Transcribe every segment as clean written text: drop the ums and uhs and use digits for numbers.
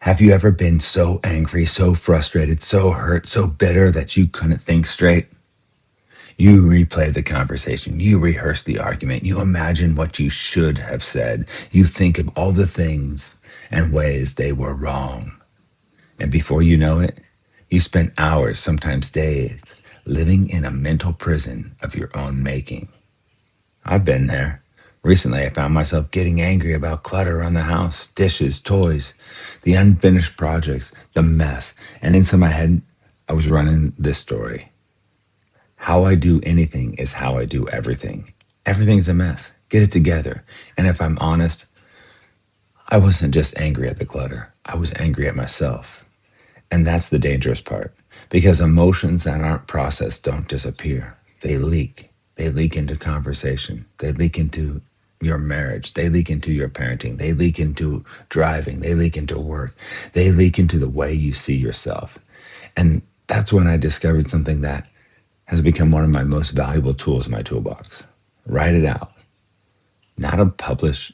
Have you ever been so angry, so frustrated, so hurt, so bitter that you couldn't think straight? You replay the conversation, you rehearse the argument, you imagine what you should have said, you think of all the things and ways they were wrong. And before you know it, you spend hours, sometimes days, living in a mental prison of your own making. I've been there. Recently, I found myself getting angry about clutter around the house, dishes, toys, the unfinished projects, the mess. And inside my head, I was running this story. How I do anything is how I do everything. Everything's a mess. Get it together. And if I'm honest, I wasn't just angry at the clutter. I was angry at myself. And that's the dangerous part. Because emotions that aren't processed don't disappear. They leak. They leak into conversation. They leak into your marriage. They leak into your parenting. They leak into driving. They leak into work. They leak into the way you see yourself. And that's when I discovered something that has become one of my most valuable tools in my toolbox. Write it out. Not a published,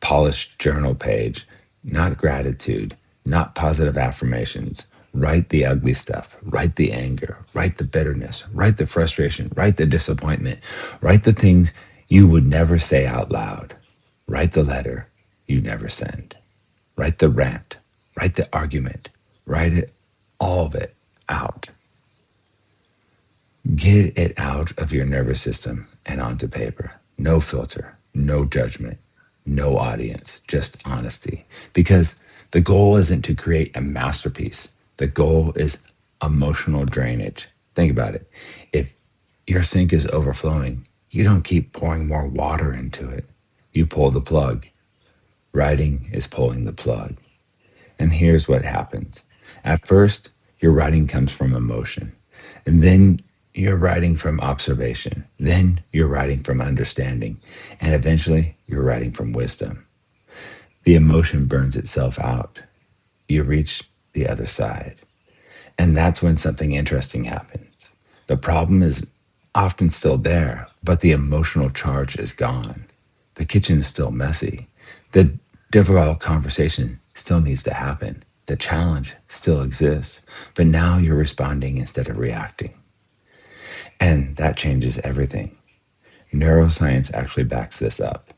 polished journal page, not gratitude, not positive affirmations. Write the ugly stuff, write the anger, write the bitterness, write the frustration, write the disappointment, write the things you would never say out loud. Write the letter you never send. Write the rant, write the argument, write it, all of it out. Get it out of your nervous system and onto paper. No filter, no judgment, no audience, just honesty. Because the goal isn't to create a masterpiece. The goal is emotional drainage. Think about it. If your sink is overflowing, you don't keep pouring more water into it. You pull the plug. Writing is pulling the plug. And here's what happens. At first, your writing comes from emotion. And then you're writing from observation. Then you're writing from understanding. And eventually, you're writing from wisdom. The emotion burns itself out. You reach the other side. And that's when something interesting happens. The problem is often still there, but the emotional charge is gone. The kitchen is still messy. The difficult conversation still needs to happen. The challenge still exists, but now you're responding instead of reacting. And that changes everything. Neuroscience actually backs this up.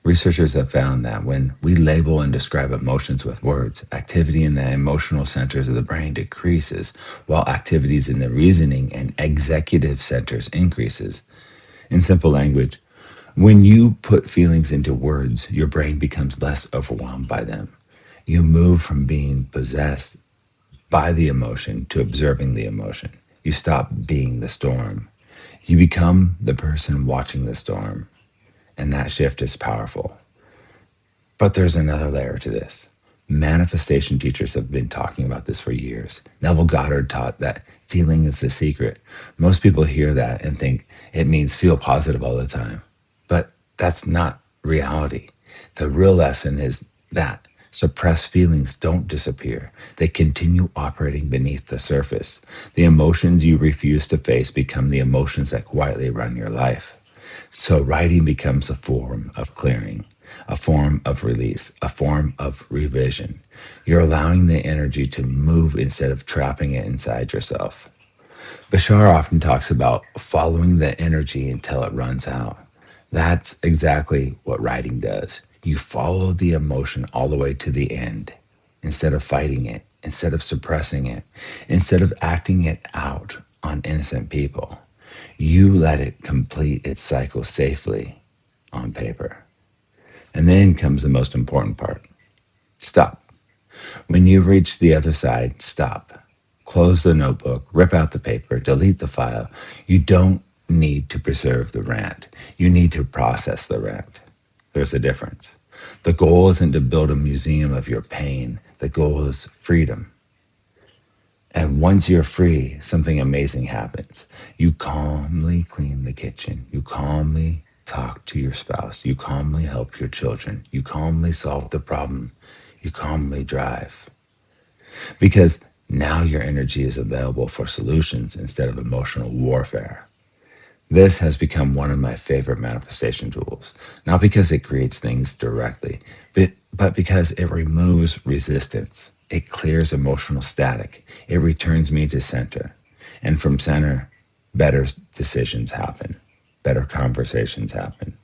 Researchers have found that when we label and describe emotions with words, activity in the emotional centers of the brain decreases, while activities in the reasoning and executive centers increases. In simple language, when you put feelings into words, your brain becomes less overwhelmed by them. You move from being possessed by the emotion to observing the emotion. You stop being the storm. You become the person watching the storm. And that shift is powerful. But there's another layer to this. Manifestation teachers have been talking about this for years. Neville Goddard taught that feeling is the secret. Most people hear that and think it means feel positive all the time. But that's not reality. The real lesson is that suppressed feelings don't disappear. They continue operating beneath the surface. The emotions you refuse to face become the emotions that quietly run your life. So writing becomes a form of clearing, a form of release, a form of revision. You're allowing the energy to move instead of trapping it inside yourself. Bashar often talks about following the energy until it runs out. That's exactly what writing does. You follow the emotion all the way to the end instead of fighting it, instead of suppressing it, instead of acting it out on innocent people. You let it complete its cycle safely on paper. And then comes the most important part. Stop. When you reach the other side, stop. Close the notebook, rip out the paper, delete the file. You don't need to preserve the rant. You need to process the rant. There's a difference. The goal isn't to build a museum of your pain. The goal is freedom. And once you're free, something amazing happens. You calmly clean the kitchen. You calmly talk to your spouse. You calmly help your children. You calmly solve the problem. You calmly drive. Because now your energy is available for solutions instead of emotional warfare. This has become one of my favorite manifestation tools, not because it creates things directly, but because it removes resistance. It clears emotional static. It returns me to center. And from center, better decisions happen, better conversations happen,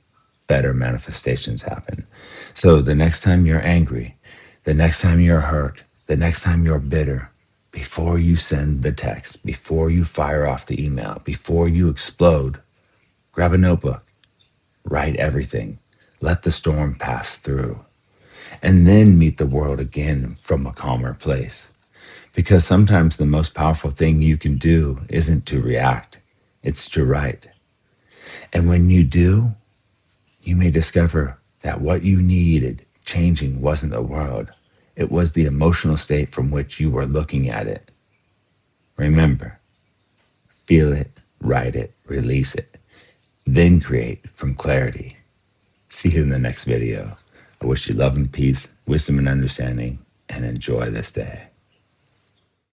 better manifestations happen. So the next time you're angry, the next time you're hurt, the next time you're bitter, before you send the text, before you fire off the email, before you explode, grab a notebook, write everything, let the storm pass through, and then meet the world again from a calmer place. Because sometimes the most powerful thing you can do isn't to react, it's to write. And when you do, you may discover that what you needed changing wasn't the world, it was the emotional state from which you were looking at it. Remember, feel it, write it, release it, then create from clarity. See you in the next video. I wish you love and peace, wisdom and understanding, and enjoy this day.